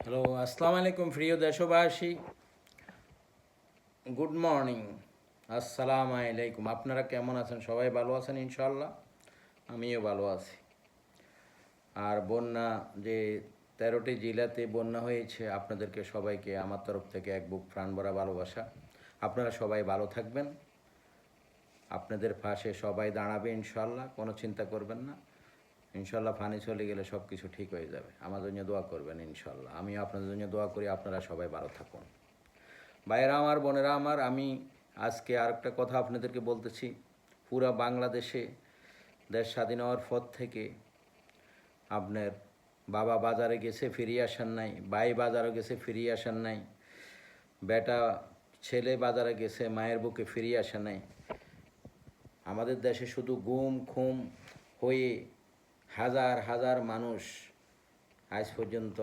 Hello, আসসালামু আলাইকুম প্রিয় দেশবাসী। গুড মর্নিং, আসসালামু আলাইকুম। আপনারা কেমন আছেন? সবাই ভালো আছেন ইনশাল্লাহ। আমিও ভালো আছি। আর বন্যা যে 13টি জেলাতে বন্যা হয়েছে, আপনাদেরকে সবাইকে আমার তরফ থেকে এক বুক প্রাণ ভরা ভালোবাসা। আপনারা সবাই ভালো থাকবেন, আপনাদের পাশে সবাই দাঁড়াবে ইনশাল্লাহ, কোনো চিন্তা করবেন না। ইনশাল্লাহ পানি চলে গেলে সব কিছু ঠিক হয়ে যাবে। আমার জন্য দোয়া করবেন ইনশাল্লাহ। আমিও আপনাদের জন্য দোয়া করি, আপনারা সবাই ভালো থাকুন। ভাইয়েরা আমার, বোনেরা আমার, আমি আজকে আরেকটা কথা আপনাদেরকে বলতেছি। পুরা বাংলাদেশে দেশ স্বাধীন হওয়ার পর থেকে আপনার বাবা বাজারে গেছে ফিরিয়ে আসার নাই, ভাই বাজারে গেছে ফিরিয়ে আসার নাই, বেটা ছেলে বাজারে গেছে মায়ের বুকে ফিরিয়ে আসা নাই। আমাদের দেশে শুধু গুম খুম হয়ে হাজার হাজার মানুষ আজ পর্যন্ত